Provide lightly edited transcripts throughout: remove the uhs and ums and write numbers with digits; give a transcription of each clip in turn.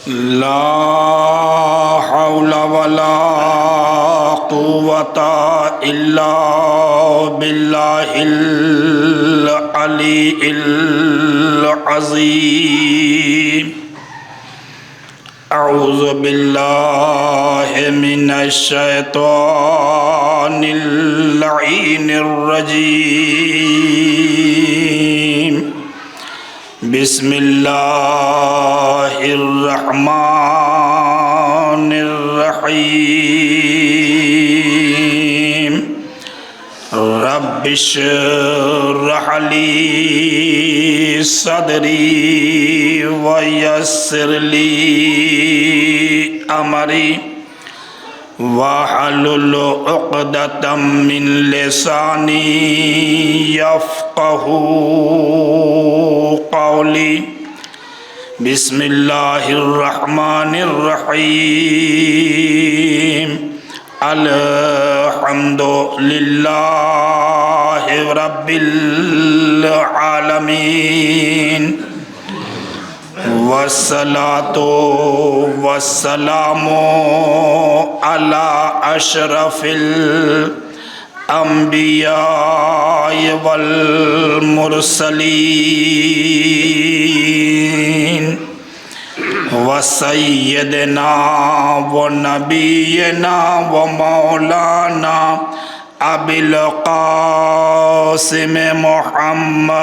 لا حول ولا قوة إلا بالله العلي العظيم أعوذ بالله من الشيطان اللعين الرجيم بسم الله الرحمن الرحيم رب اشرح لي صدري ويسر لي أمري واحلل عقدة من لساني يفقهوا قولي بسم الله الرحمن الرحيم الحمد لله رب العالمين والصلاة والسلام على أشرف الأنبياء والمرسلين وسيدنا ونبينا ومولانا أبي القاسم محمد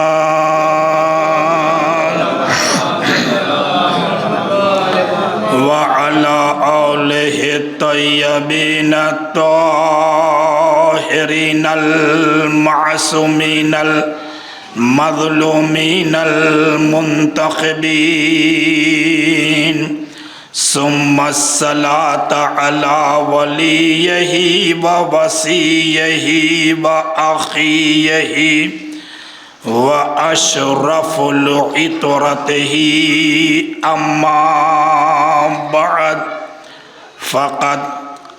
وعلى آله الطيبين الطاهرين المعصومين المظلومين المنتخبين ثم الصلاة على وليه ووصيه وأخيه وأشرف العطرته أما بعد فقد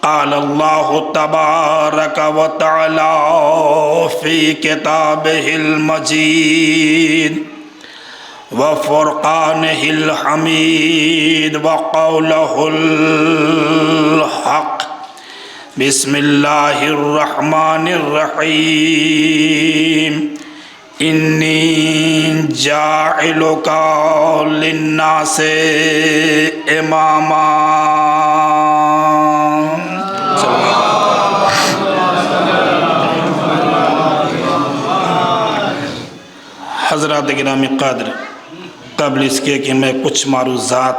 قال الله تبارك وتعالى في كتابه المجيد وفرقانه الحميد وقوله الحق بسم الله الرحمن الرحيم إني جاعلك للناس إماما حضرات گرامی قدر، قبل اس کے کہ میں کچھ معروضات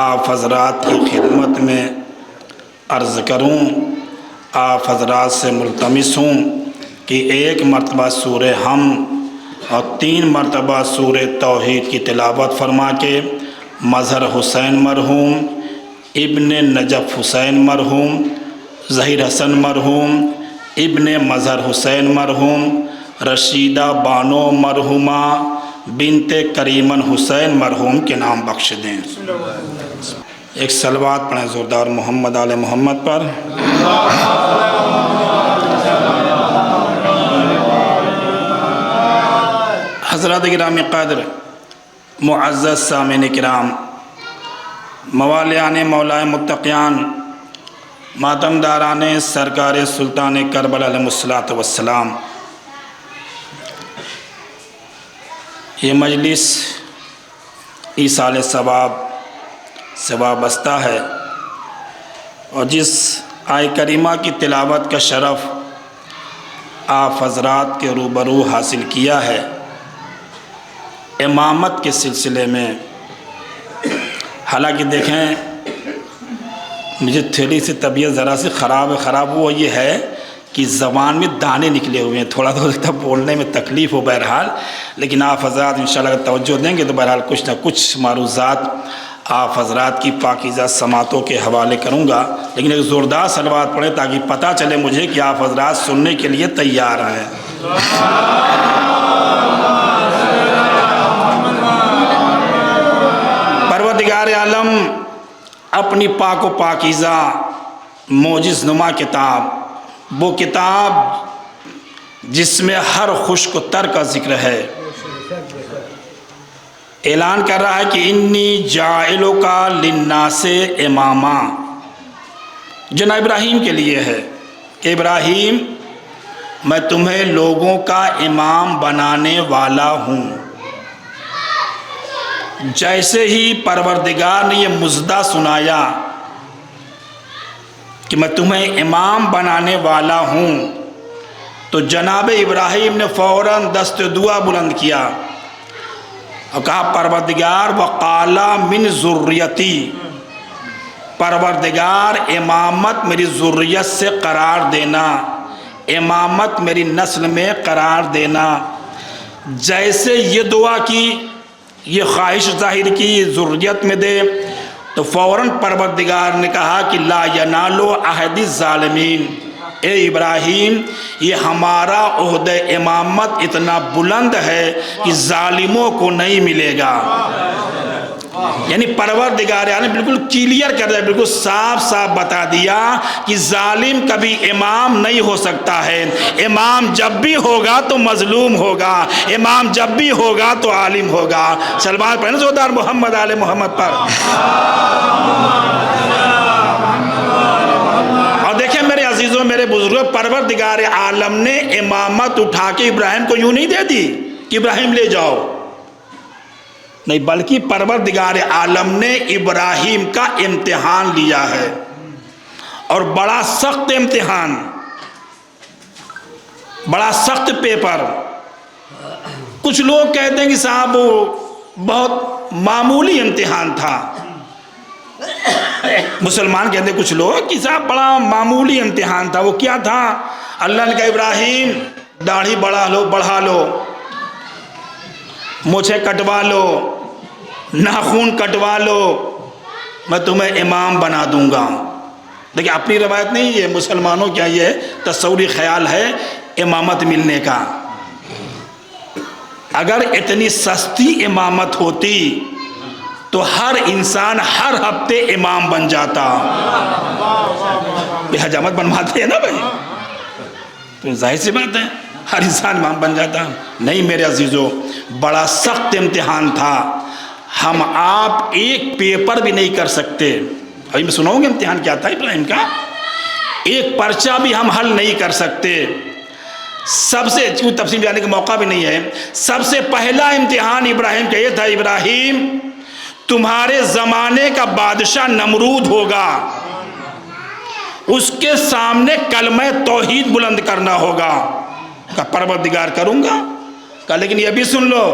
آپ حضرات کی خدمت میں عرض کروں، آپ حضرات سے ملتمس ہوں کہ ایک مرتبہ سورہ حمد اور 3 مرتبہ سورہ توحید کی تلاوت فرما کے مظہر حسین مرحوم، ابن نجف حسین مرحوم، ظہیر حسن مرحوم، ابن مظہر حسین مرحوم، رشیدہ بانو مرحومہ بنت کریمن حسین مرحوم کے نام بخش دیں۔ ایک صلوات پڑھیں زوردار محمد آل محمد پر۔ حضرات گرامی قدر، معزز سامعین کرام، موالیان مولائے متقیان، ماتمداران سرکار سلطان کربلا علیہ السلام، یہ مجلس ایصال ثواب سے وابستہ ہے اور جس آیہ کریمہ کی تلاوت کا شرف آپ حضرات کے روبرو حاصل کیا ہے، امامت کے سلسلے میں۔ حالانکہ دیکھیں، مجھے تھوڑی سی طبیعت ذرا سی خراب وہ یہ ہے کہ زبان میں دانے نکلے ہوئے ہیں، تھوڑا بولنے میں تکلیف ہو بہرحال، لیکن آپ حضرات انشاءاللہ اگر توجہ دیں گے تو بہرحال کچھ نہ کچھ معروضات آپ حضرات کی پاکیزہ سماعتوں کے حوالے کروں گا، لیکن ایک زوردار صلوات پڑھیں تاکہ پتہ چلے مجھے کہ آپ حضرات سننے کے لیے تیار ہیں۔ پروردگار عالم اپنی پاک و پاکیزہ معجز نما کتاب، وہ کتاب جس میں ہر خشک و تر کا ذکر ہے، اعلان کر رہا ہے کہ انی جاعلک للناس اماما، جناب ابراہیم کے لیے ہے کہ ابراہیم میں تمہیں لوگوں کا امام بنانے والا ہوں۔ جیسے ہی پروردگار نے یہ مژدہ سنایا کہ میں تمہیں امام بنانے والا ہوں، تو جناب ابراہیم نے فوراً دست دعا بلند کیا اور کہا پروردگار وقال من ذریتی، پروردگار امامت میری ذریت سے قرار دینا، امامت میری نسل میں قرار دینا۔ جیسے یہ دعا کی، یہ خواہش ظاہر کی ذریت میں دے، تو فوراً پروردگار نے کہا کہ لا ینال عہد الظالمین، اے ابراہیم یہ ہمارا عہدہ امامت اتنا بلند ہے کہ ظالموں کو نہیں ملے گا۔ یعنی پروردگار نے بالکل کلیئر کر دیا، بالکل صاف صاف بتا دیا کہ ظالم کبھی امام نہیں ہو سکتا ہے۔ امام جب بھی ہوگا تو مظلوم ہوگا، امام جب بھی ہوگا تو عالم ہوگا۔ سلمان پڑھیں زودار محمد آل محمد پر۔ اور دیکھیں میرے عزیزوں، میرے بزرگوں، پروردگار عالم نے امامت اٹھا کے ابراہیم کو یوں نہیں دے دی کہ ابراہیم لے جاؤ، نہیں، بلکہ پروردگار عالم نے ابراہیم کا امتحان لیا ہے، اور بڑا سخت امتحان، بڑا سخت پیپر۔ کچھ لوگ کہتے ہیں کہ صاحب وہ بہت معمولی امتحان تھا، مسلمان کہتے ہیں کچھ لوگ کہ صاحب بڑا معمولی امتحان تھا۔ وہ کیا تھا؟ اللہ نے کہا ابراہیم داڑھی بڑھا لو، مجھے کٹوا لو، ناخون کٹوا لو، میں تمہیں امام بنا دوں گا۔ دیکھیں اپنی روایت نہیں، یہ مسلمانوں کیا یہ تصوری خیال ہے امامت ملنے کا۔ اگر اتنی سستی امامت ہوتی تو ہر انسان ہر ہفتے امام بن جاتا۔ یہ حجامت بنواتے ہیں نا بھائی، تو ظاہر سی بات ہے ہر انسان امام بن جاتا۔ نہیں میرے عزیزو، بڑا سخت امتحان تھا، ہم آپ ایک پیپر بھی نہیں کر سکتے۔ ابھی میں سناؤں گا امتحان کیا تھا ابراہیم کا، ایک پرچہ بھی ہم حل نہیں کر سکتے۔ سب سے تفصیل جانے کا موقع بھی نہیں ہے، سب سے پہلا امتحان ابراہیم کا یہ تھا، ابراہیم تمہارے زمانے کا بادشاہ نمرود ہوگا، اس کے سامنے کلمہ توحید بلند کرنا ہوگا۔ کہا پروردگار کروں گا۔ کہا لیکن یہ بھی سن لو،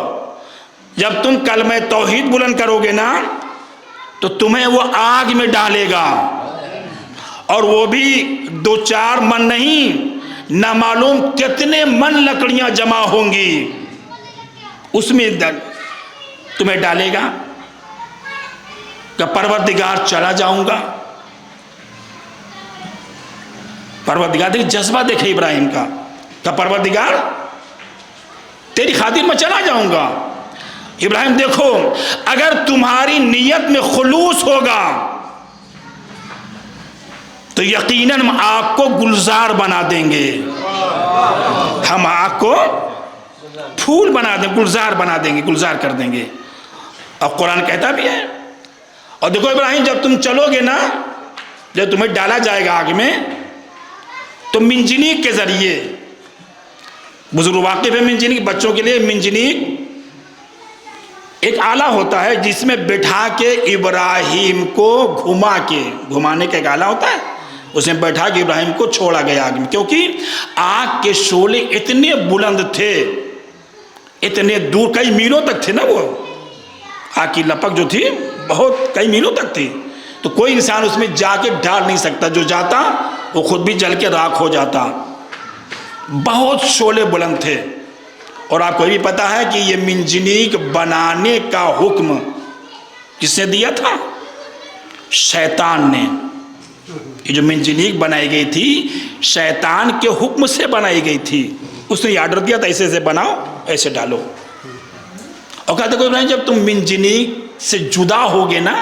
جب تم کلمہ توحید بلند کرو گے نا تو تمہیں وہ آگ میں ڈالے گا، اور وہ بھی 2-4 من نہیں، نہ معلوم کتنے من لکڑیاں جمع ہوں گی، اس میں تمہیں ڈالے گا۔ کہ پروردگار چلا جاؤں گا۔ پروردگار دیکھ جذبہ دیکھے ابراہیم کا، کہ پروردگار تیری خاطر میں چلا جاؤں گا۔ ابراہیم دیکھو اگر تمہاری نیت میں خلوص ہوگا تو یقیناً ہم آگ کو گلزار بنا دیں گے، ہم آگ کو پھول بنا دیں، گلزار بنا دیں گے، گلزار کر دیں گے۔ اور قرآن کہتا بھی ہے۔ اور دیکھو ابراہیم جب تم چلو گے نا، جب تمہیں ڈالا جائے گا آگ میں، تو منجنیق کے ذریعے، بزرگ واقف ہے منجنیق، بچوں کے لیے منجنیق ایک آلہ ہوتا ہے جس میں بٹھا کے ابراہیم کو گھمانے کا ایک آلہ ہوتا ہے، اس میں بیٹھا کے ابراہیم کو چھوڑا گیا آگ میں، کیونکہ آگ کے شعلے اتنے بلند تھے، اتنے دور، کئی میلوں تک تھے نا، وہ آگ کی لپک جو تھی بہت کئی میلوں تک تھی، تو کوئی انسان اس میں جا کے ڈال نہیں سکتا، جو جاتا وہ خود بھی جل کے راکھ ہو جاتا۔ بہت شعلے بلند تھے۔ اور آپ کو یہ بھی پتا ہے کہ یہ منجنیق بنانے کا حکم کس نے دیا تھا؟ شیطان نے۔ یہ جو منجنیق بنائی گئی تھی شیطان کے حکم سے بنائی گئی تھی، اس نے یہ آرڈر دیا تھا ایسے ایسے بناؤ، ایسے ڈالو۔ اور کہتے کوئی ابراہیم جب تم منجنیق سے جدا ہوگے نا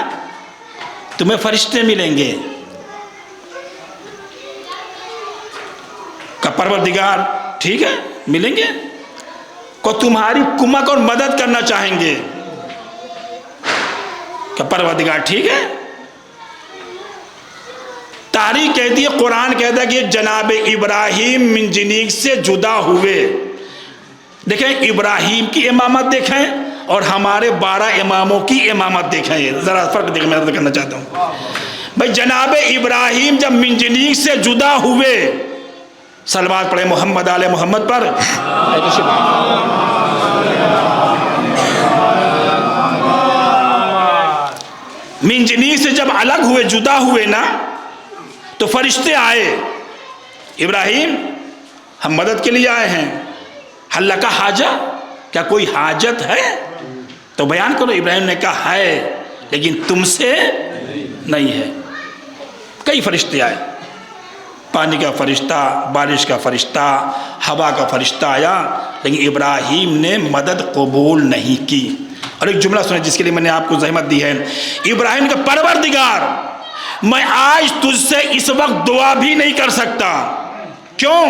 تمہیں فرشتے ملیں گے۔ کہ پروردگار ٹھیک ہے ملیں گے، کو تمہاری کمک اور مدد کرنا چاہیں گے۔ کہ پروردگار ٹھیک ہے؟ تاریخ کہتی ہے، قرآن کہتا ہے کہ جناب ابراہیم منجنیق سے جدا ہوئے. دیکھیں ابراہیم کی امامت دیکھیں اور ہمارے 12 اماموں کی امامت دیکھیں، ذرا فرق دیکھیں. میں کرنا چاہتا ہوں بھائی، جناب ابراہیم جب منجنیق سے جدا ہوئے، صلوات پڑھیں محمد آل محمد پر. منجنیق سے جب الگ ہوئے، جدا ہوئے نا، تو فرشتے آئے، ابراہیم ہم مدد کے لیے آئے ہیں، حل لکا حاجہ، کیا کوئی حاجت ہے تو بیان کرو. ابراہیم نے کہا ہے لیکن تم سے نہیں ہے. کئی فرشتے آئے، پانی کا فرشتہ، بارش کا فرشتہ، ہوا کا فرشتہ آیا، لیکن ابراہیم نے مدد قبول نہیں کی. اور ایک جملہ سنیں جس کے لیے میں نے آپ کو زحمت دی ہے. ابراہیم کا پروردگار، میں آج تجھ سے اس وقت دعا بھی نہیں کر سکتا. کیوں؟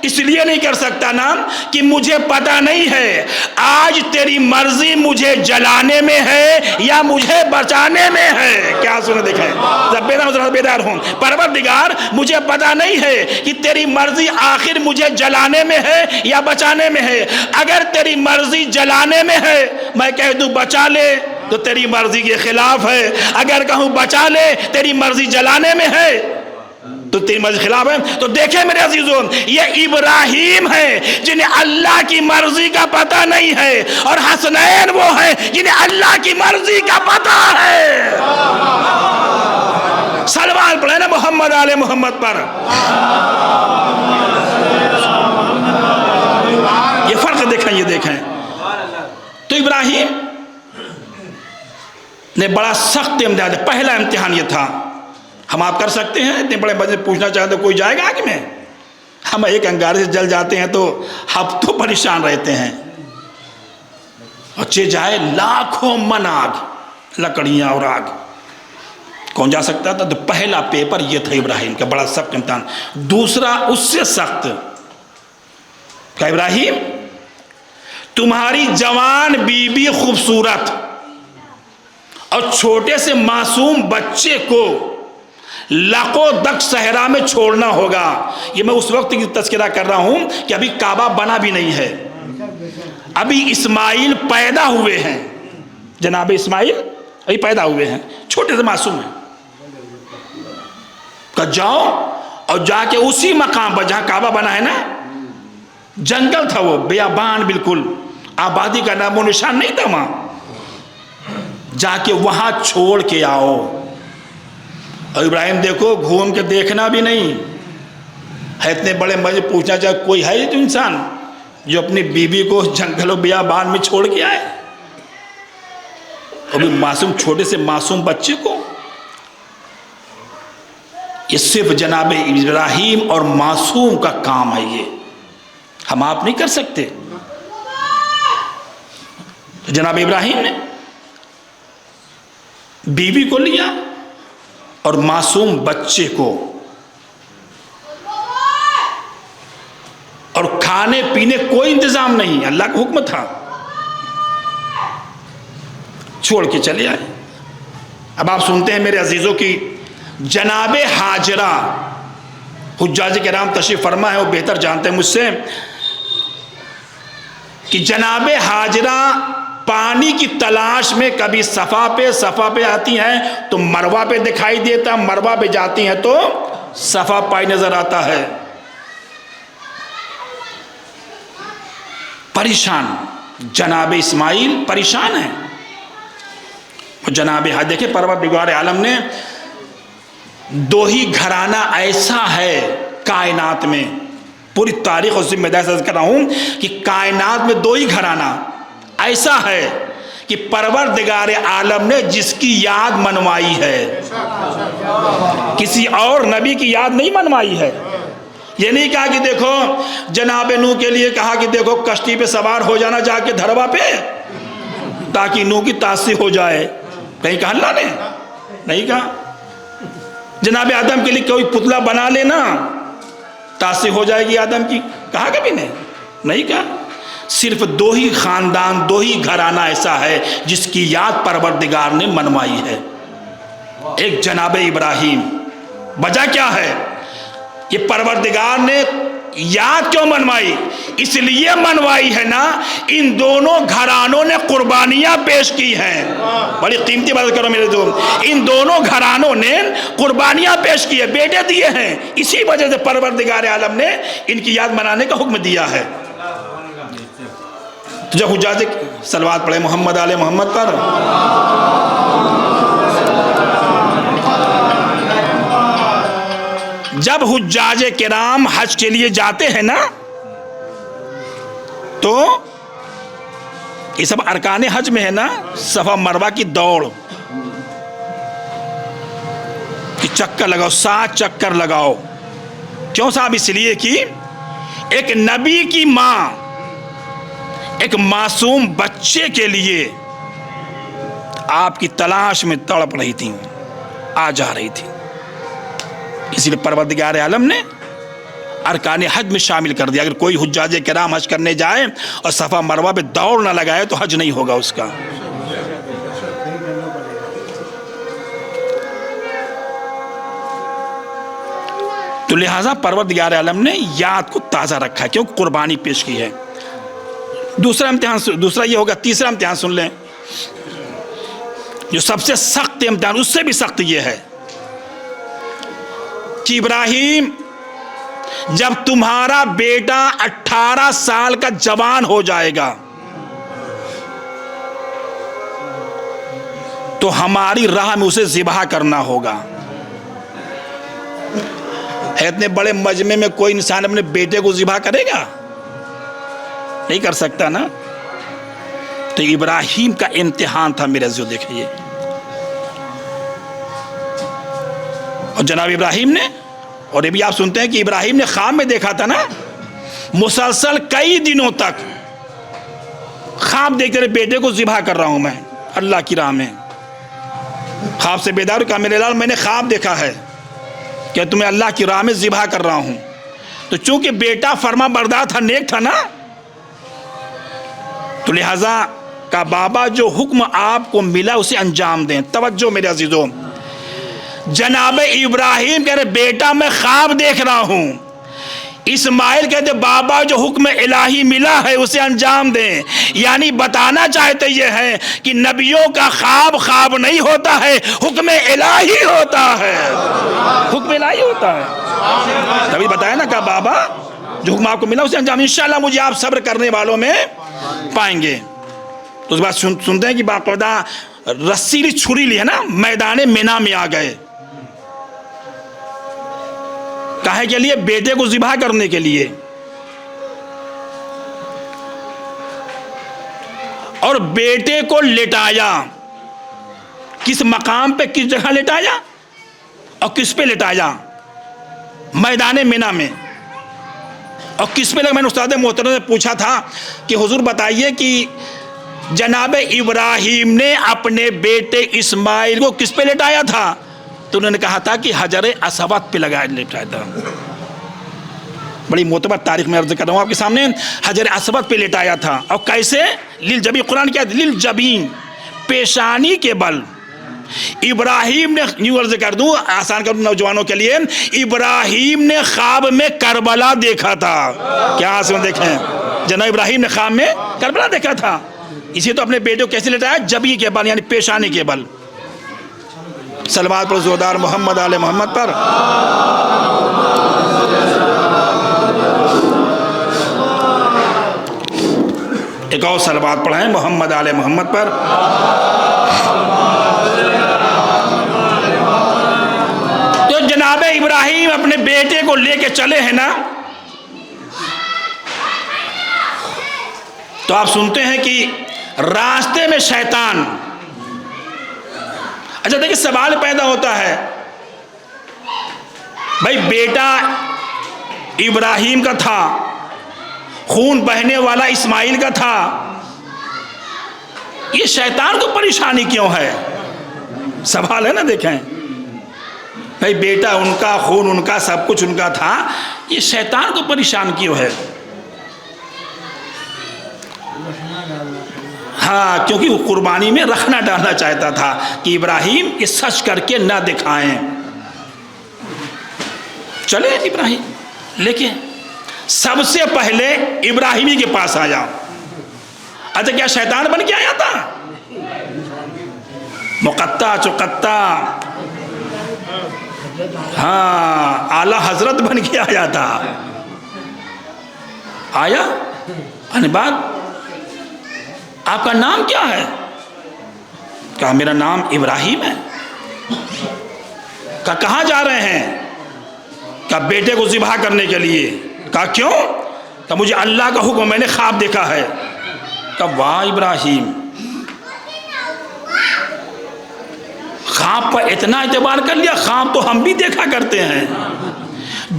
اس لیے نہیں کر سکتا نا کہ مجھے پتہ نہیں ہے آج تیری مرضی مجھے جلانے میں ہے یا مجھے بچانے میں ہے. کیا سنے دیکھیں، ذرا بیدار ہوں. پروردگار مجھے پتہ نہیں ہے کہ تیری مرضی آخر مجھے جلانے میں ہے یا بچانے میں ہے. اگر تیری مرضی جلانے میں ہے، میں کہہ دوں بچا لے تو تیری مرضی کے خلاف ہے. اگر کہوں بچا لے تیری مرضی جلانے میں ہے تو تیری مرضی خلاف ہے. تو دیکھیں میرے عزیزوں، یہ ابراہیم ہے جنہیں اللہ کی مرضی کا پتہ نہیں ہے، اور حسنین وہ ہیں جنہیں اللہ کی مرضی کا پتہ ہے. صلوات پڑھیں نا محمد آل محمد پر. یہ فرق دیکھیں، یہ دیکھیں. تو ابراہیم نے بڑا سخت امتحان، پہلا امتحان یہ تھا. ہم آپ کر سکتے ہیں اتنے بڑے بجے پوچھنا چاہتے کوئی جائے گا آگ میں؟ ہم ایک انگارے سے جل جاتے ہیں تو ہفتوں پریشان رہتے ہیں. اچھے جائے لاکھوں من آگ، لکڑیاں اور آگ، کون جا سکتا تھا؟ تو پہلا پیپر یہ تھا ابراہیم کا، بڑا سخت امتحان. دوسرا اس سے سخت، کہ ابراہیم تمہاری جوان بیوی خوبصورت اور چھوٹے سے معصوم بچے کو لاکھوں دک صحرا میں چھوڑنا ہوگا. یہ میں اس وقت کی تذکرہ کر رہا ہوں کہ ابھی کعبہ بنا بھی نہیں ہے، ابھی اسماعیل پیدا ہوئے ہیں. جناب اسماعیل ابھی پیدا ہوئے ہیں، چھوٹے سے معصوم ہیں. کہ جاؤ اور جا کے اسی مقام پر جہاں کعبہ بنا ہے نا، جنگل تھا وہ، بیابان، بالکل آبادی کا نام و نشان نہیں تھا وہاں، جا کے وہاں چھوڑ کے آؤ. اور ابراہیم دیکھو گھوم کے دیکھنا بھی نہیں ہے، اتنے بڑے مجھے پوچھنا چاہے کوئی ہے جو انسان جو اپنی بیوی کو جنگل و بیابان میں چھوڑ کے آئے، ابھی معصوم، چھوٹے سے معصوم بچے کو. یہ صرف جناب ابراہیم اور معصوم کا کام ہے، یہ ہم آپ نہیں کر سکتے. تو جناب ابراہیم نے بیوی کو لیا اور معصوم بچے کو، اور کھانے پینے کوئی انتظام نہیں، اللہ کا حکم تھا، چھوڑ کے چلے آئے. اب آپ سنتے ہیں میرے عزیزوں کی جناب حاجرہ، حجاج کرام تشریف فرما ہے، وہ بہتر جانتے ہیں مجھ سے کہ جناب حاجرہ پانی کی تلاش میں کبھی صفا پہ آتی ہیں تو مروہ پہ دکھائی دیتا، مروہ پہ جاتی ہیں تو صفا پائی نظر آتا ہے. پریشان جناب اسماعیل پریشان ہیں. جناب دیکھیں پروردگار عالم نے دو ہی گھرانہ ایسا ہے کائنات میں، پوری تاریخ اور ذمہ داری سے کر رہا ہوں کہ کائنات میں دو ہی گھرانہ ایسا ہے کہ پروردگار عالم نے جس کی یاد منوائی ہے، کسی اور نبی کی یاد نہیں منوائی ہے. یہ نہیں کہا کہ دیکھو جناب نوح کے لیے کہا کہ دیکھو کشتی پہ سوار ہو جانا جا کے دھروا پہ تاکہ نوح کی تاثیر ہو جائے، کہیں کہا اللہ نے نہیں کہا. جناب آدم کے لیے کوئی پتلا بنا لینا تاثیر ہو جائے گی آدم کی، کہا کبھی نہیں کہا. صرف دو ہی خاندان، دو ہی گھرانہ ایسا ہے جس کی یاد پروردگار نے منوائی ہے، ایک جناب ابراہیم۔ وجہ کیا ہے؟ یہ پروردگار نے یاد کیوں منوائی؟ اس لیے منوائی ہے نا، ان دونوں گھرانوں نے قربانیاں پیش کی ہیں۔ بڑی قیمتی بات کرو میرے دوست، ان دونوں گھرانوں نے قربانیاں پیش کی ہے، بیٹے دیے ہیں، اسی وجہ سے پروردگار عالم نے ان کی یاد منانے کا حکم دیا ہے۔ تو جب حجاج صلوات پڑھے محمد آل محمد پر، جب حجاج کرام حج کے لیے جاتے ہیں نا تو یہ سب ارکان حج میں ہے نا، صفا مروہ کی دوڑ کہ چکر لگاؤ، 7 چکر لگاؤ۔ کیوں صاحب؟ اس لیے کہ ایک نبی کی ماں ایک معصوم بچے کے لیے آپ کی تلاش میں تڑپ رہی تھی، آ جا رہی تھی، اسی لیے پروردگار عالم نے ارکان حج میں شامل کر دیا۔ اگر کوئی حجاج کرام حج کرنے جائے اور صفا مروہ پہ دوڑ نہ لگائے تو حج نہیں ہوگا اس کا۔ تو لہٰذا پروردگار عالم نے یاد کو تازہ رکھا ہے، کیوں؟ قربانی پیش کی ہے۔ دوسرا امتحان، دوسرا یہ ہوگا، تیسرا امتحان سن لیں، جو سب سے سخت امتحان، اس سے بھی سخت یہ ہے کہ ابراہیم جب تمہارا بیٹا 18 سال کا جوان ہو جائے گا تو ہماری راہ میں اسے ذبح کرنا ہوگا۔ اتنے بڑے مجمع میں کوئی انسان اپنے بیٹے کو ذبح کرے گا؟ نہیں کر سکتا نا۔ تو ابراہیم کا امتحان تھا میرے عزیزو، دیکھئے، اور جناب ابراہیم نے، اور یہ بھی آپ سنتے ہیں کہ ابراہیم نے خواب میں دیکھا تھا نا، مسلسل کئی دنوں تک خواب دیکھتے رہے، بیٹے کو ذبح کر رہا ہوں میں اللہ کی راہ میں۔ خواب سے بیدار کہا میرے لال میں نے خواب دیکھا ہے کہ تمہیں اللہ کی راہ میں ذبح کر رہا ہوں۔ تو چونکہ بیٹا فرما بردار تھا، نیک تھا نا، تو لہٰذا کا بابا جو حکم آپ کو ملا اسے انجام دیں۔ توجہ میرے عزیزوں، جناب ابراہیم کہہ رہے بیٹا میں خواب دیکھ رہا ہوں، اسماعیل کہتے بابا جو حکم الہی ملا ہے اسے انجام دیں۔ یعنی بتانا چاہتے یہ ہے کہ نبیوں کا خواب خواب نہیں ہوتا ہے، حکم الہی ہوتا ہے، حکم الہی ہوتا ہے۔ تبھی بتایا نا کہ بابا جو حکم آپ کو ملا اسے انجام، انشاءاللہ مجھے آپ صبر کرنے والوں میں پائیں گے۔ تو اس بات سنتے ہیں کہ باقاعدہ رسیلی چھری لی ہے نا، میدان مینا میں آ گئے، کاہے کے لیے؟ بیٹے کو ذبح کرنے کے لیے۔ اور بیٹے کو لٹایا، کس مقام پہ، کس جگہ لٹایا اور کس پہ لٹایا؟ میدان مینا میں۔ اور کس پہ لگا؟ میں نے استاد محترم سے پوچھا تھا کہ حضور بتائیے کہ جناب ابراہیم نے اپنے بیٹے اسماعیل کو کس پہ لٹایا تھا؟ تو انہوں نے کہا تھا کہ حجر اسود پہ لٹایا تھا۔ بڑی معتبر تاریخ میں عرض کر رہا ہوں آپ کے سامنے، حجر اسود پہ لٹایا تھا۔ اور کیسے؟ للجبین، قرآن کیا ہے؟ للجبین، پیشانی کے بل۔ ابراہیم نے، یوں عرض کر دوں آسان کر دوں نوجوانوں کے لیے، ابراہیم نے خواب میں کربلا دیکھا تھا۔ کیا آسمان دیکھیں؟ جناب ابراہیم نے خواب میں کربلا دیکھا تھا، اسی تو اپنے بیٹے کو کیسے لٹایا؟ جبین کے بل، یعنی پیشانی کے بل۔ صلوات پر زودار محمد آل محمد پر۔ ایک اور صلوات پڑھیں محمد آل محمد پر۔ تو جناب ابراہیم اپنے بیٹے کو لے کے چلے ہیں نا، تو آپ سنتے ہیں کہ راستے میں شیطان، اچھا دیکھیں سوال پیدا ہوتا ہے، بھائی بیٹا ابراہیم کا تھا، خون بہنے والا اسماعیل کا تھا، یہ شیطان کو پریشانی کیوں ہے؟ سوال ہے نا، دیکھیں بھائی بیٹا ان کا، خون ان کا، سب کچھ ان کا تھا، یہ شیطان کو پریشان کیوں ہے؟ ہاں، کیونکہ وہ قربانی میں رکھنا ڈالنا چاہتا تھا کہ ابراہیم یہ سچ کر کے نہ دکھائیں. چلے ابراہیم، لیکن سب سے پہلے ابراہیمی کے پاس آیا. اچھا، کیا شیطان بن کے آیا تھا؟ مقطع چقطع، ہاں، اعلی حضرت بن کے آیا تھا. آیا آنے بعد آپ کا نام کیا ہے؟ کہا میرا نام ابراہیم ہے. کہا کہاں جا رہے ہیں؟ کہا بیٹے کو ذبح کرنے کے لیے. کہا کیوں؟ کہا مجھے اللہ کا حکم، میں نے خواب دیکھا ہے. کہا واہ ابراہیم، خواب پر اتنا اعتبار کر لیا؟ خواب تو ہم بھی دیکھا کرتے ہیں.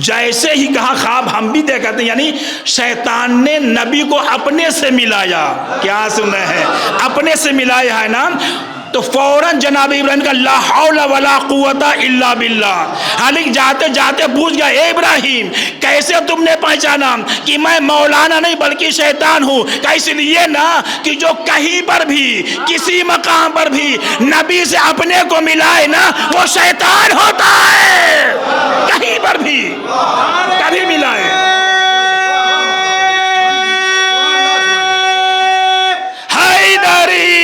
جیسے ہی کہا خواب ہم بھی دیکھا کرتے ہیں، یعنی شیطان نے نبی کو اپنے سے ملایا. کیا سنا ہے؟ اپنے سے ملایا ہے نا. تو فوراً جناب ابراہیم کا لا حول ولا قوت الا باللہ. حالانکہ جاتے جاتے پوچھ گیا اے ابراہیم کیسے تم نے پہچانا کہ میں مولانا نہیں بلکہ شیطان ہوں؟ کہ اس لیے نا کہ جو کہیں پر بھی کسی مقام پر بھی نبی سے اپنے کو ملائے نا وہ شیطان ہوتا ہے. کہیں پر بھی کبھی ملائے. حیدری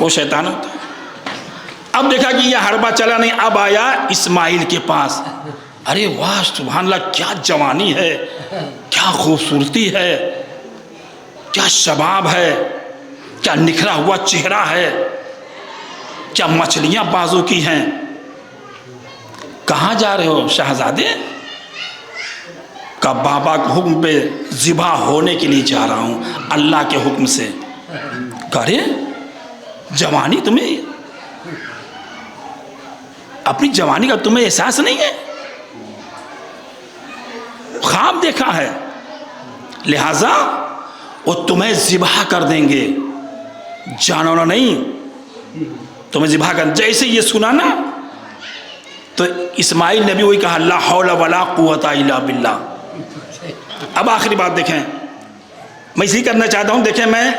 وہ شیطان ہوتا ہے. اب دیکھا کہ یہ حربہ چلا نہیں، اب آیا اسماعیل کے پاس. ارے واہ سبحان اللہ، کیا جوانی ہے، کیا خوبصورتی ہے، کیا شباب ہے، کیا نکھرا ہوا چہرہ ہے، کیا مچھلیاں بازو کی ہیں. کہاں جا رہے ہو شہزادے؟ کہ بابا کے حکم پہ ذبح ہونے کے لیے جا رہا ہوں، اللہ کے حکم سے. کہ جوانی تمہیں، اپنی جوانی کا تمہیں احساس نہیں ہے؟ خواب دیکھا ہے، لہذا وہ تمہیں ذبح کر دیں گے، جانونا نہیں، تمہیں ذبح کر. جیسے یہ سنا نا تو اسماعیل نے بھی وہی کہا لا حول ولا قوت الا باللہ. اب آخری بات دیکھیں، میں اسی کرنا چاہتا ہوں. دیکھیں میں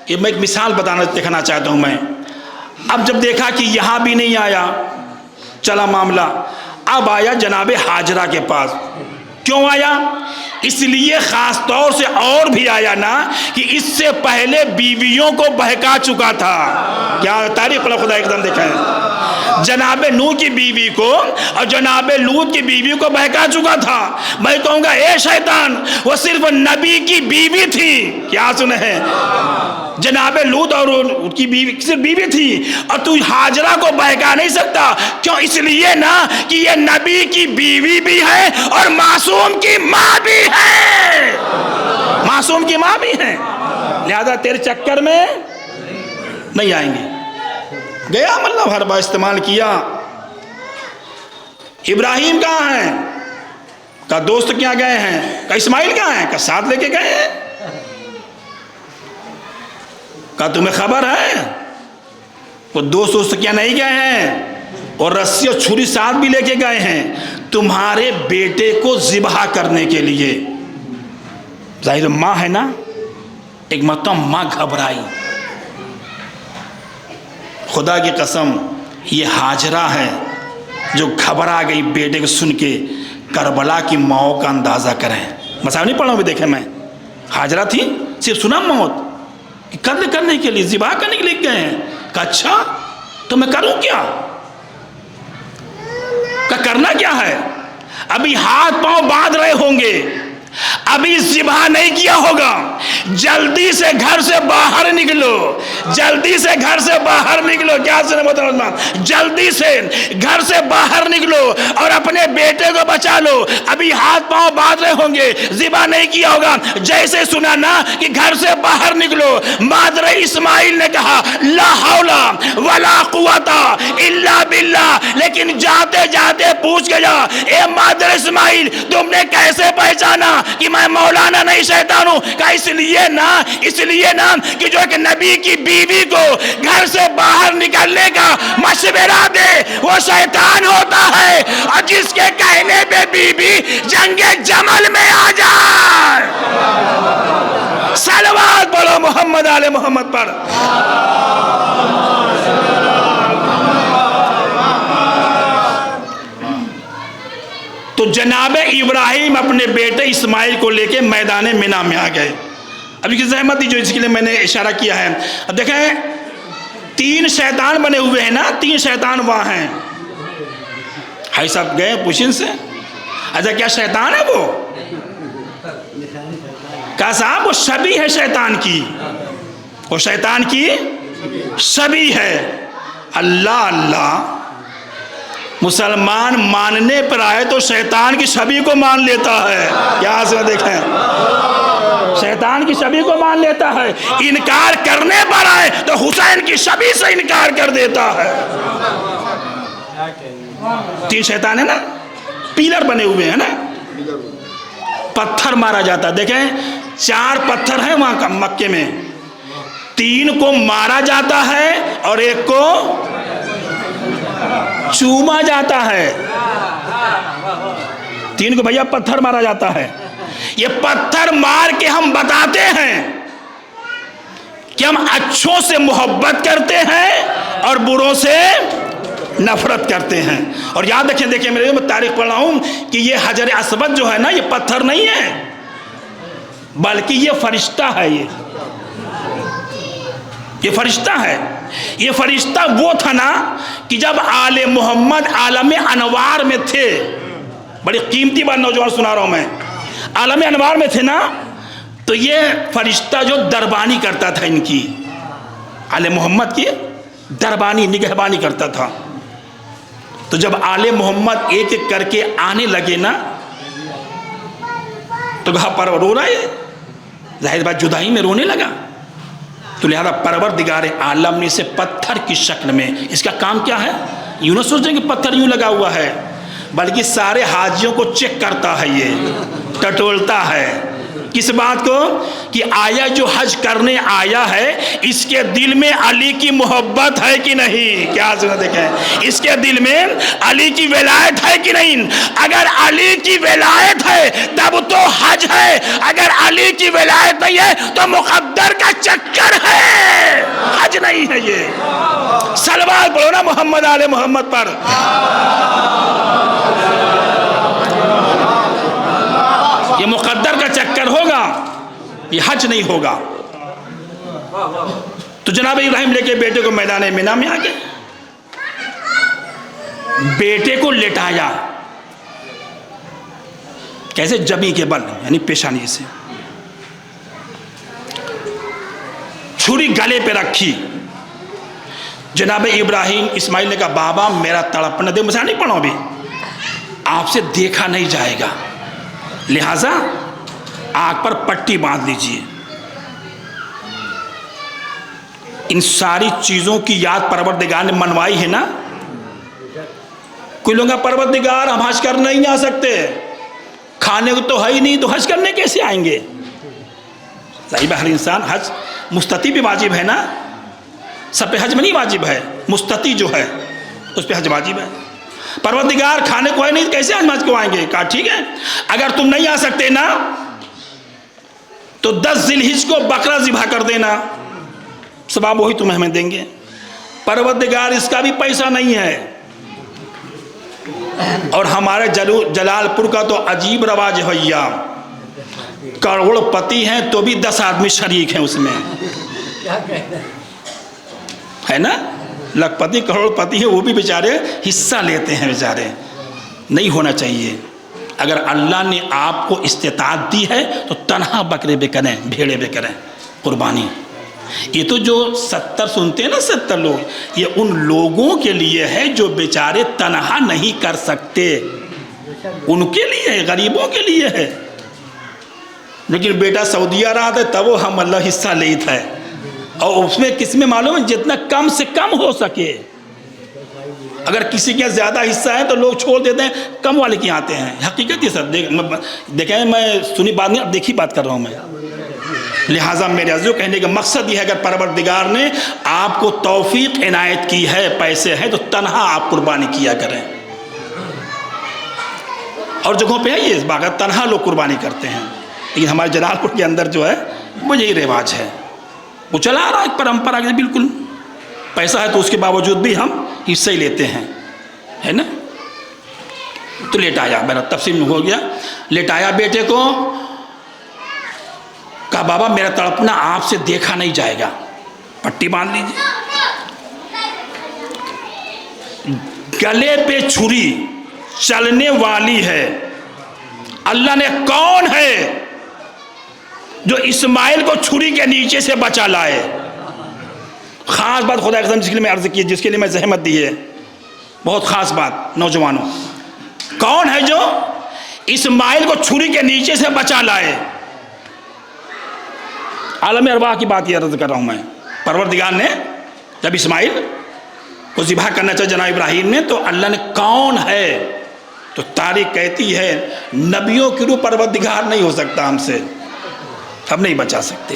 ایک مثال دکھانا چاہتا ہوں. میں اب جب دیکھا کہ یہاں بھی نہیں آیا، چلا معاملہ، اب آیا جناب حاجرہ کے پاس. کیوں آیا؟ اس لیے خاص طور سے اور بھی آیا نا کہ اس سے پہلے بیویوں کو بہکا چکا تھا. کیا تاریخ خدا ایک دم دیکھیں، جناب نوح کی بیوی کو اور جناب لوط کی بیوی کو بہکا چکا تھا. میں کہوں گا اے شیطان، وہ صرف نبی کی بیوی تھی. کیا سنے ہیں؟ جناب لوط اور ان کی بیوی صرف بیوی تھی، اور تو حاجرہ کو بہکا نہیں سکتا. کیوں؟ اس لیے نا کہ یہ نبی کی بیوی بھی ہے اور معصوم کی ماں بھی ہے. معصوم کی ماں بھی ہے، لہذا تیرے چکر میں نہیں آئیں گے. گیا مطلب حربہ استعمال کیا. ابراہیم کہاں ہیں؟ کہا دوست کیا گئے ہیں؟ کہا اسماعیل کہاں ہیں؟ کہا ساتھ لے کے گئے ہیں. کہا تمہیں خبر ہے وہ دوست کیا نہیں گئے ہیں، اور رسی اور چھری ساتھ بھی لے کے گئے ہیں تمہارے بیٹے کو ذبح کرنے کے لیے. ظاہر ماں ہے نا، ایک مرتبہ ماں گھبرائی. خدا کی قسم یہ حاجرہ ہے جو گھبرا گئی بیٹے کو سن کے. کربلا کی ماؤں کا اندازہ کریں. مسائل نہیں پڑھا ہوں، دیکھیں میں حاجرہ تھی، صرف سنا موت قتل کرنے کے لیے، ذبح کرنے کے لیے گئے ہیں. کہا اچھا تو میں کروں کیا؟ کہا کرنا کیا ہے؟ ابھی ہاتھ پاؤں باندھ رہے ہوں گے، ابھی ذبح نہیں کیا ہوگا، جلدی سے گھر سے باہر نکلو، جلدی سے گھر سے باہر نکلو. کیا سنے محترم، جلدی سے گھر سے باہر نکلو اور اپنے بیٹے کو بچا لو. ابھی ہاتھ پاؤں باندھ رہے ہوں گے، ذبح نہیں کیا ہوگا. جیسے سنا نا کہ گھر سے باہر نکلو، مادر اسماعیل نے کہا لا حول ولا قوت الا باللہ. لیکن جاتے جاتے پوچھ گیا اے مادر اسماعیل تم نے کیسے پہچانا کہ میں مولانا نہیں شیطان ہوں؟ کہا اس لیے نا کہ جو ایک نبی کی بیوی کو گھر سے باہر نکلنے کا مشورہ دے وہ شیطان ہوتا ہے، اور جس کے کہنے پہ بیوی جنگ جمل میں آ جائے۔ صلوات بولو محمد آل محمد پر۔ تو جناب ابراہیم اپنے بیٹے اسماعیل کو لے کے میدان مینا میں آ گئے۔ ابھی کی زحمت دی جو اس کے لیے میں نے اشارہ کیا ہے، اب دیکھیں 3 شیطان بنے ہوئے ہیں نا، 3 شیطان وہاں ہیں۔ بھائی صاحب گئے پوچھیں سے، اچھا کیا شیطان ہے وہ؟ کہا صاحب وہ شبیہ ہے شیطان کی، وہ شیطان کی شبیہ ہے۔ اللہ اللہ، مسلمان ماننے پر آئے تو شیطان کی شبیہ کو مان لیتا ہے۔ کیا سے دیکھیں، شیطان کی شبیہ کو مان لیتا ہے، انکار کرنے پر آئے تو حسین کی شبیہ سے انکار کر دیتا ہے۔ 3 شیطان ہیں نا، پیلر بنے ہوئے ہیں نا، پتھر مارا جاتا ہے۔ دیکھیں 4 پتھر ہیں وہاں کا مکے میں، 3 کو مارا جاتا ہے اور 1 کو چوما جاتا ہے۔ 3 کو بھیا پتھر مارا جاتا ہے۔ یہ پتھر مار کے ہم بتاتے ہیں کہ ہم اچھوں سے محبت کرتے ہیں اور بروں سے نفرت کرتے ہیں۔ اور یاد رکھیں، دیکھیں میرے میں تاریخ پڑھ رہا ہوں کہ یہ حجر اسود جو ہے نا، یہ پتھر نہیں ہے بلکہ یہ فرشتہ ہے۔ یہ فرشتہ ہے۔ یہ فرشتہ وہ تھا نا کہ جب آل محمد عالم انوار میں تھے، بڑی قیمتی بات نوجوان سنا رہا ہوں میں، عالم انوار میں تھے نا، تو یہ فرشتہ جو دربانی کرتا تھا ان کی، آل محمد کی دربانی نگہبانی کرتا تھا۔ تو جب آل محمد ایک ایک کر کے آنے لگے نا، تو کہا پر رو رہا ہے، ظاہر بات جدائی میں رونے لگا، تو لہذا پروردگار عالم نے اسے پتھر کی شکل میں، اس کا کام کیا ہے؟ یوں نہ سوچیں کہ پتھر یوں لگا ہوا ہے، بلکہ سارے حاجیوں کو چیک کرتا ہے، یہ ٹٹولتا ہے۔ کس بات کو؟ کہ آیا جو حج کرنے آیا ہے اس کے دل میں علی کی محبت ہے کہ نہیں؟ کیا سنا دیکھیں، اس کے دل میں علی کی ولایت ہے کہ نہیں؟ اگر علی کی ولایت ہے تب تو حج ہے، اگر علی کی ولایت نہیں ہے تو مقدر کا چکر ہے، حج نہیں ہے۔ یہ صلوات پڑھو نا محمد آل محمد پر۔ یہ مقدر کا چکر ہوگا، یہ حج نہیں ہوگا۔ تو جناب ابراہیم لے کے بیٹے کو میدان مینا میں آ گئے، بیٹے کو لٹایا، کیسے؟ جبی کے بل، یعنی پیشانی سے، چھری گلے پہ رکھی۔ جناب ابراہیم اسماعیل نے کہا بابا میرا تڑپنا دے، مسئلہ نہیں پڑھو ابھی، آپ سے دیکھا نہیں جائے گا، لہذا آنکھ پر پٹی باندھ لیجئے۔ ان ساری چیزوں کی یاد پروردگار نے منوائی ہے نا۔ کوئی لوگ پروردگار ہم حج کر نہیں آ سکتے، کھانے کو تو ہے ہی نہیں، تو حج کرنے کیسے آئیں گے؟ صحیح ہر انسان حج مستطیع بھی واجب ہے نا، سب پہ حج میں نہیں واجب ہے، مستطیع جو ہے اس پہ حج واجب ہے۔ پروردگار کھانے کو ہے نہیں کیسے حج کو آئیں گے؟ کہا ٹھیک ہے، اگر تم نہیں آ سکتے نا تو 10 ذی الحجہ کو بکرا ذبح کر دینا، ثواب وہی تمہیں ہمیں دیں گے۔ پروردگار اس کا بھی پیسہ نہیں ہے۔ اور ہمارے جلال پور کا تو عجیب رواج ہے بھیا، کروڑ پتی ہیں تو بھی 10 آدمی شریک ہیں اس میں، ہے نا؟ لاکھ پتی کروڑ پتی ہیں وہ بھی بیچارے حصہ لیتے ہیں، بیچارے نہیں ہونا چاہیے۔ اگر اللہ نے آپ کو استطاعت دی ہے تو تنہا بکرے بھی کریں، بھیڑے بھی کریں، قربانی۔ یہ تو جو 70 سنتے ہیں نا، 70 لوگ، یہ ان لوگوں کے لیے ہے جو بیچارے تنہا نہیں کر سکتے، ان کے لیے ہے، غریبوں کے لیے ہے۔ لیکن بیٹا سعودیہ رہا تھا تب وہ ہم اللہ حصہ لیتا ہے، اور اس میں کس میں معلوم ہے؟ جتنا کم سے کم ہو سکے، اگر کسی کے زیادہ حصہ ہے تو لوگ چھوڑ دیتے ہیں، کم والے کے آتے ہیں. حقیقت یہ سر دیکھیں، میں سنی بات نہیں، اب دیکھی بات کر رہا ہوں میں. لہٰذا میرے عزیزو کہنے کا مقصد یہ ہے، اگر پروردگار نے آپ کو توفیق عنایت کی ہے، پیسے ہیں، تو تنہا آپ قربانی کیا کریں. اور جگہوں پہ ہے یہ باقاعدہ تنہا لوگ قربانی کرتے ہیں، لیکن ہمارے جلال پور کے اندر جو ہے وہ یہی رواج ہے، وہ چلا رہا ہے پرمپرا کے. بالکل پیسہ ہے تو اس کے باوجود بھی ہم حصہ ہی لیتے ہیں، ہے نا. تو لیٹایا، میرا تفصیل میں ہو گیا. لیٹایا بیٹے کو، کہا بابا میرا تڑپنا آپ سے دیکھا نہیں جائے گا، پٹی باندھ لیجیے. گلے پہ چھری چلنے والی ہے. اللہ نے کون ہے جو اسماعیل کو چھری کے نیچے سے بچا لائے؟ خاص بات خدا کی قسم جس کے لیے میں عرض کی، جس کے لیے میں زحمت دی ہے، بہت خاص بات. نوجوانوں، کون ہے جو اسماعیل کو چھری کے نیچے سے بچا لائے؟ عالم ارواح کی بات یہ عرض کر رہا ہوں میں. پروردگار نے جب اسماعیل کو ذبح کرنا چاہا جناب ابراہیم نے، تو اللہ نے کون ہے؟ تو تاریخ کہتی ہے نبیوں کی روح پروردگار نہیں ہو سکتا ہم سے، ہم نہیں بچا سکتے.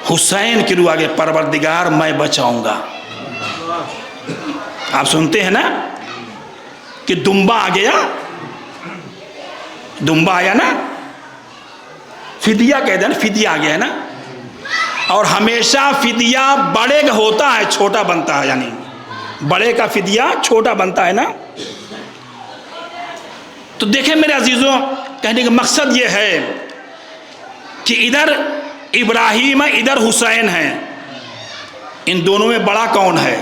حسین کی روح آگے پروردگار میں بچاؤں گا. آپ سنتے ہیں نا کہ دمبا آ گیا، دمبا آیا نا، فدیہ کہتے ہیں نا، فدیہ آ گیا ہے نا. اور ہمیشہ فدیہ بڑے کا ہوتا ہے، چھوٹا بنتا ہے، یعنی بڑے کا فدیہ چھوٹا بنتا ہے نا. تو دیکھیں میرے عزیزوں، کہنے کا مقصد یہ ہے کہ ادھر ابراہیم ہے، ادھر حسین ہے. ان دونوں میں بڑا کون ہے؟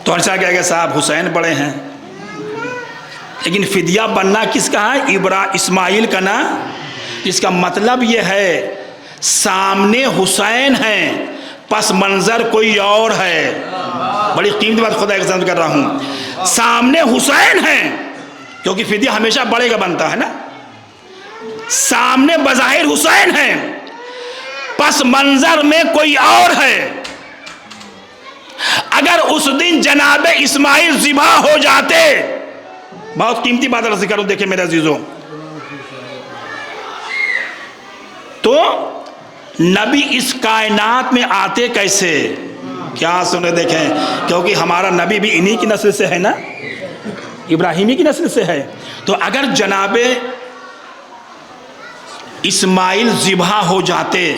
تو ایسا کہے گا صاحب حسین بڑے ہیں، لیکن فدیہ بننا کس کا ہے؟ اسماعیل کا نا. اس کا مطلب یہ ہے سامنے حسین ہیں، پس منظر کوئی اور ہے. بڑی قیمتی بات خدا کی قسم کر رہا ہوں. سامنے حسین ہیں، کیونکہ فدیہ ہمیشہ بڑے کا بنتا ہے نا. سامنے بظاہر حسین ہیں، پس منظر میں کوئی اور ہے. اگر اس دن جناب اسماعیل ذبح ہو جاتے، بہت قیمتی بات عرض کروں، دیکھیں میرے عزیزوں، تو نبی اس کائنات میں آتے کیسے؟ کیا سنے دیکھیں، کیونکہ ہمارا نبی بھی انہی کی نسل سے ہے نا، ابراہیمی کی نسل سے ہے. تو اگر جناب اسماعیل ذبح ہو جاتے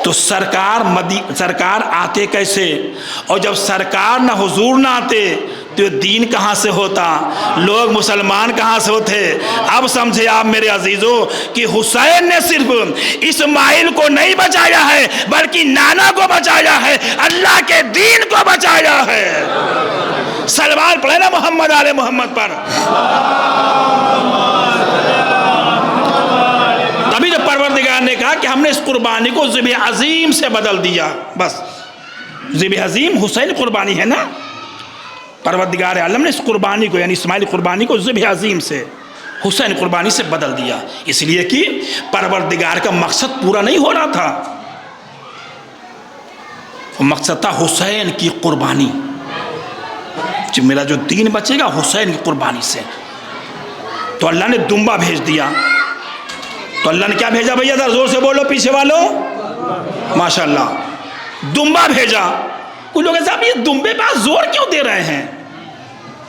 تو سرکار آتے کیسے؟ اور جب سرکار نہ حضور نہ آتے تو یہ دین کہاں سے ہوتا؟ لوگ مسلمان کہاں سے ہوتے؟ اب سمجھے آپ میرے عزیزوں کہ حسین نے صرف اسماعیل کو نہیں بچایا ہے، بلکہ نانا کو بچایا ہے، اللہ کے دین کو بچایا ہے. سلوات پڑھے نا محمد آل محمد پر. تبھی جب پروردگار نے کہا کہ ہم نے اس قربانی کو ذبح عظیم سے بدل دیا. بس ذبح عظیم حسین قربانی ہے نا، پروردگار عالم نے اس قربانی کو یعنی اسماعیل قربانی کو ذبح عظیم سے حسین قربانی سے بدل دیا. اس لیے کہ پروردگار کا مقصد پورا نہیں ہو رہا تھا، وہ مقصد تھا حسین کی قربانی. کہ میرا جو دین بچے گا حسین کی قربانی سے. تو اللہ نے دمبا بھیج دیا. تو اللہ نے کیا بھیجا بھیا؟ ذرا زور سے بولو پیچھے والوں، ماشاءاللہ. دمبا بھیجا. کچھ لوگ صاحب یہ دمبے پہ زور کیوں دے رہے ہیں؟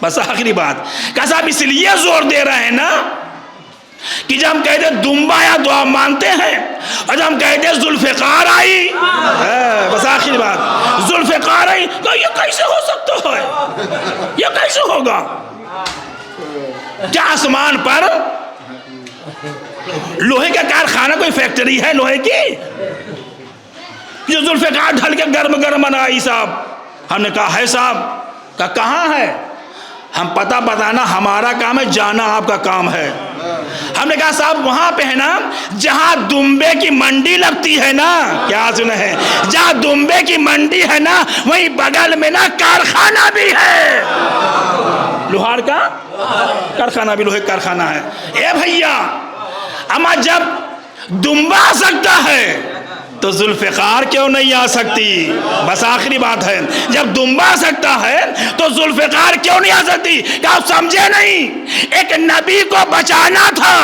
بس آخری بات کہ صاحب اس لیے زور دے رہے ہیں نا کہ جب ہم کہتے ہیں دمبا یا دعا مانتے ہیں، اور جب ہم کہتے ہیں ذوالفقار آئی، بس آخری بات ذوالفقار آئی، تو یہ کیسے ہو سکتا ہے؟ یہ کیسے ہوگا؟ کیا آسمان پر لوہے کا کارخانہ کوئی فیکٹری ہے لوہے کی جو ذوالفقار ڈھل کے گرم گرم آئی؟ صاحب ہم نے کہا ہے صاحب. کہا کہاں ہے؟ ہم پتہ بتانا ہمارا کام ہے، جانا آپ کا کام ہے. ہم نے کہا صاحب وہاں پہ ہے نا جہاں دمبے کی منڈی لگتی ہے نا، کیا سنے ہیں، جہاں دمبے کی منڈی ہے نا وہیں بغل میں نا کارخانہ بھی ہے، لوہار کا کارخانہ بھی، لوہے کارخانہ ہے. اے بھیا اما جب دمبا آ سکتا ہے تو ذوالفقار کیوں نہیں آ سکتی؟ بس آخری بات ہے، جب دمبا آ سکتا ہے تو ذوالفقار کیوں نہیں آ سکتی؟ کہ آپ سمجھے نہیں، ایک نبی کو بچانا تھا،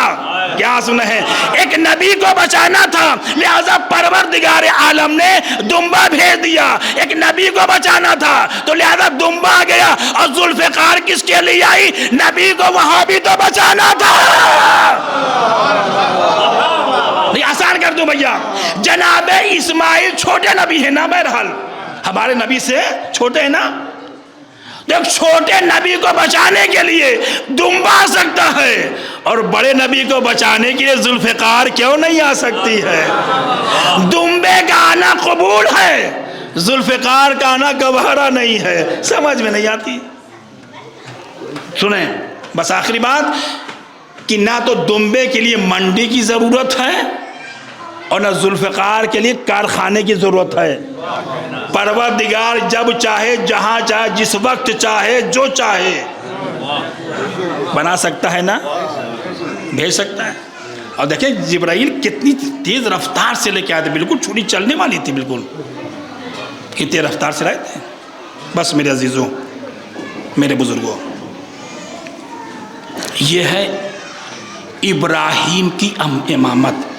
کیا سنے ہیں، ایک نبی کو بچانا تھا، لہذا پروردگار عالم نے دمبا بھیج دیا، ایک نبی کو بچانا تھا تو لہذا دمبا گیا، اور ذوالفقار کس کے لیے آئی؟ نبی کو وہاں بھی تو بچانا تھا۔ آسان کر دوں بھیا، جناب اسماعیل چھوٹے نبی ہیں نا، بہرحال ہمارے نبی سے چھوٹے ہیں نا، تو ایک چھوٹے نبی کو بچانے کے لیے دمبا آ سکتا ہے، اور بڑے نبی کو بچانے کے لیے ذوالفقار کیوں نہیں آ سکتی ہے؟ دمبے کا آنا قبول ہے، ذوالفقار کا آنا گوارا نہیں ہے۔ سمجھ میں نہیں آتی؟ سنیں بس آخری بات، کہ نہ تو دمبے کے لیے منڈی کی ضرورت ہے اور نہ ذوالفقار کے لیے کارخانے کی ضرورت ہے۔ پروردگار جب چاہے، جہاں چاہے، جس وقت چاہے، جو چاہے بنا سکتا ہے نا، بھیج سکتا ہے۔ اور دیکھیں جبرائیل کتنی تیز رفتار سے لے کے آئے تھے، بالکل چھری چلنے والی تھی، بالکل کتنی رفتار سے لائے تھے۔ بس میرے عزیزوں، میرے بزرگوں، یہ ہے ابراہیم کی امامت۔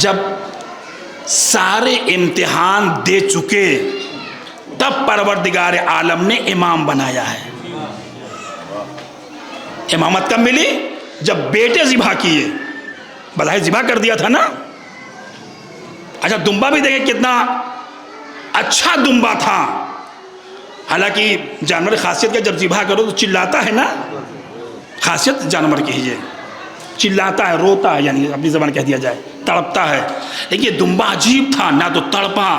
جب سارے امتحان دے چکے تب پروردگار عالم نے امام بنایا ہے۔ امامت کب ملی؟ جب بیٹے ذبح کیے، بظاہر ذبح کر دیا تھا نا۔ اچھا دمبا بھی دیکھیں کتنا اچھا دمبا تھا، حالانکہ جانور خاصیت کا جب ذبح کرو تو چلاتا ہے نا، خاصیت جانور کی ہے، چلاتا ہے، روتا ہے، یعنی اپنی زبان کہہ دیا جائے تڑپتا ہے، لیکن یہ دمبا عجیب تھا، نہ تو تڑپا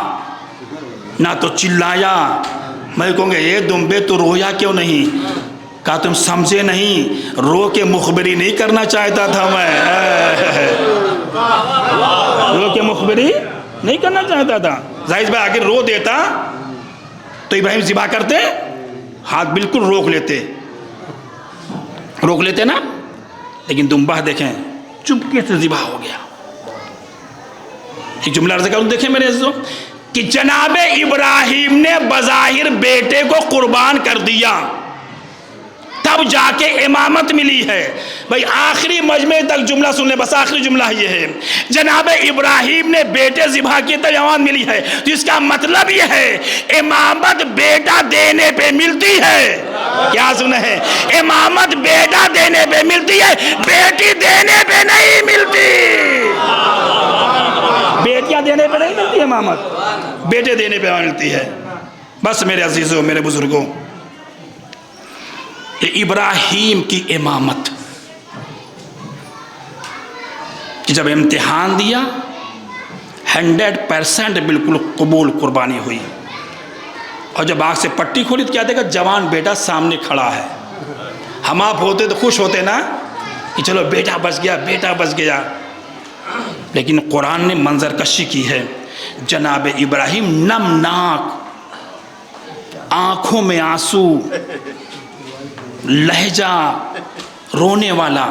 نہ تو چلایا۔ میں کہوں گا یہ دمبے تو رویا کیوں نہیں؟ کہا تم سمجھے نہیں، رو کے مخبری نہیں کرنا چاہتا تھا میں، رو کے مخبری نہیں کرنا چاہتا تھا۔ ظاہر بھائی اگر رو دیتا تو ابراہیم ذبح کرتے، ہاتھ بالکل روک لیتے نا، لیکن دمبا دیکھیں چپکے سے ذبح ہو گیا۔ ایک جملہ عرض کروں، دیکھیں میرے عزیزوں، کہ جناب ابراہیم نے بظاہر بیٹے کو قربان کر دیا، تب جا کے امامت ملی ہے۔ بھائی آخری مجمع تک جملہ سن لیں، بس آخری جملہ یہ ہے، جناب ابراہیم نے بیٹے ذبح کیے تب امامت ملی ہے، تو اس کا مطلب یہ ہے امامت بیٹا دینے پہ ملتی ہے۔ کیا سنے ہیں؟ امامت بیٹا دینے پہ ملتی ہے، بیٹی دینے پہ نہیں ملتی۔ بیٹیاں دینے پہ نہیں ملتی امامت، بیٹے دینے پہ ملتی ہے۔ بس میرے عزیزوں، میرے بزرگوں، ابراہیم کی امامت کہ جب امتحان دیا 100% بالکل قبول قربانی ہوئی، اور جب آنکھ سے پٹی کھولی تو کیا دیکھا؟ جوان بیٹا سامنے کھڑا ہے۔ ہم آپ ہوتے تو خوش ہوتے نا کہ چلو بیٹا بچ گیا، بیٹا بچ گیا، لیکن قرآن نے منظر کشی کی ہے۔ جناب ابراہیم نمناک، آنکھوں میں آنسو، لہجہ رونے والا،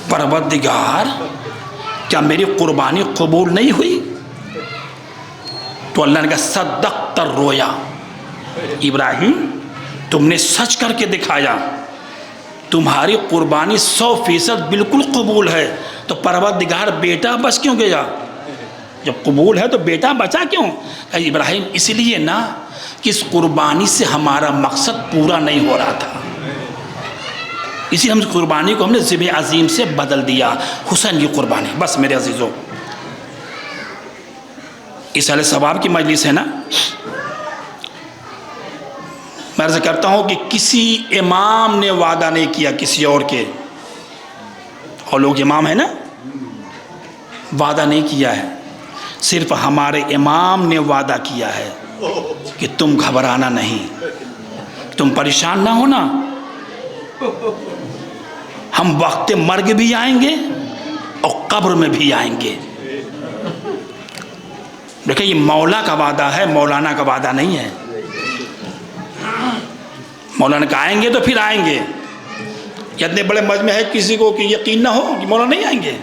پروردگار کیا میری قربانی قبول نہیں ہوئی؟ تو اللہ نے کہا صدقت الرؤیا، ابراہیم تم نے سچ کر کے دکھایا، تمہاری قربانی 100% بالکل قبول ہے۔ تو پروردگار بیٹا بچ کیوں گیا؟ جب قبول ہے تو بیٹا بچا کیوں؟ کہ ابراہیم اس لیے نا کہ اس قربانی سے ہمارا مقصد پورا نہیں ہو رہا تھا، اسی ہم قربانی کو ہم نے ذبح عظیم سے بدل دیا، حسین کی قربانی۔ بس میرے عزیزوں، اس اہل ثواب کی مجلس ہے نا، میں عرض کرتا ہوں کہ کسی امام نے وعدہ نہیں کیا کسی اور کے، اور لوگ امام ہیں نا، وعدہ نہیں کیا ہے، صرف ہمارے امام نے وعدہ کیا ہے کہ تم گھبرانا نہیں، تم پریشان نہ ہونا، ہم وقت مرگ بھی آئیں گے اور قبر میں بھی آئیں گے۔ دیکھیں یہ مولا کا وعدہ ہے، مولانا کا وعدہ نہیں ہے۔ مولانا کا آئیں گے تو پھر آئیں گے، اتنے بڑے مجمع ہے کسی کو کہ یقین نہ ہو کہ مولانا نہیں آئیں گے؟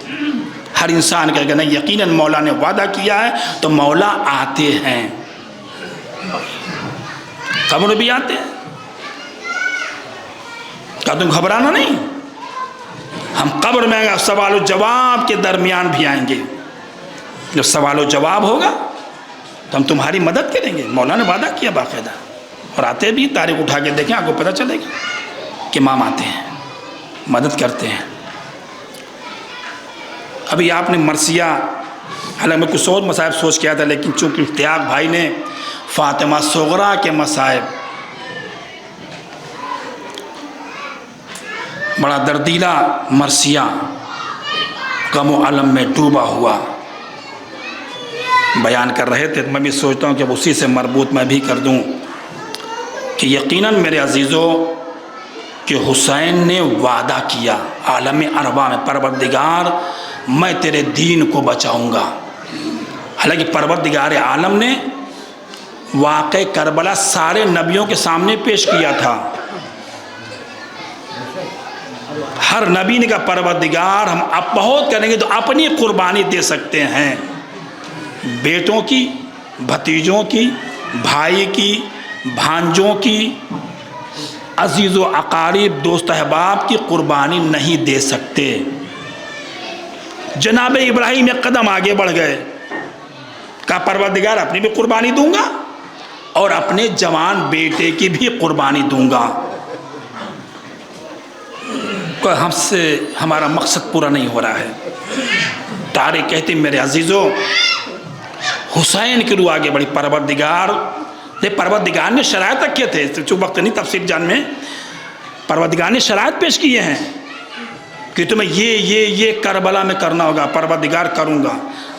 ہر انسان کہے گا نہیں یقیناً مولا نے وعدہ کیا ہے، تو مولا آتے ہیں، قبر بھی آتے ہیں۔ کہا تم گھبرانا نہیں، ہم قبر میں سوال و جواب کے درمیان بھی آئیں گے، جب سوال و جواب ہوگا تو ہم تمہاری مدد کریں گے، مولا نے وعدہ کیا باقاعدہ، اور آتے بھی، تاریخ اٹھا کے دیکھیں آپ کو پتہ چلے گا کہ امام آتے ہیں، مدد کرتے ہیں۔ ابھی آپ نے مرثیہ، حالانکہ میں کچھ اور مصائب سوچ کے آیا تھا، لیکن چونکہ اشتیاق بھائی نے فاطمہ صغریٰ کے مصائب، بڑا دردیلا مرثیہ، غم و علم میں ڈوبا ہوا بیان کر رہے تھے، میں بھی سوچتا ہوں کہ اسی سے مربوط میں بھی کر دوں کہ یقیناً میرے عزیزوں کہ حسین نے وعدہ کیا عالم ارواح میں، پروردگار میں تیرے دین کو بچاؤں گا۔ حالانکہ پروردگار عالم نے واقع کربلا سارے نبیوں کے سامنے پیش کیا تھا، ہر نبی نے کہا پروردگار ہم اب بہت کریں گے تو اپنی قربانی دے سکتے ہیں، بیٹوں کی، بھتیجوں کی، بھائی کی، بھانجوں کی، عزیز و اقارب، دوست احباب کی قربانی نہیں دے سکتے۔ جناب ابراہیم ایک قدم آگے بڑھ گئے، کہا پروردگار اپنی بھی قربانی دوں گا اور اپنے جوان بیٹے کی بھی قربانی دوں گا۔ ہم سے ہمارا مقصد پورا نہیں ہو رہا ہے۔ تاریخ کہتی میرے عزیزوں حسین کی روح آگے بڑھی، پروردگار نے شرائط رکھے تھے، چونکہ وقت نہیں تفصیل جان میں، پروردگار نے شرائط پیش کیے ہیں کہ تمہیں یہ کربلا میں کرنا ہوگا، پروردگار کروں گا۔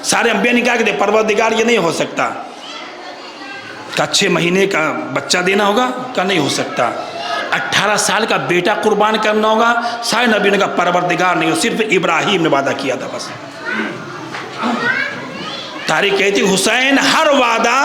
سارے انبیاء نے کہا کہ پروردگار یہ نہیں ہو سکتا، کہ 6 مہینے کا بچہ دینا ہوگا، کہ نہیں ہو سکتا، 18 سال کا بیٹا قربان کرنا ہوگا، سارے نبی نے کہا پروردگار نہیں ہو، صرف ابراہیم نے وعدہ کیا تھا بس۔ تاریخ کہتی حسین ہر وعدہ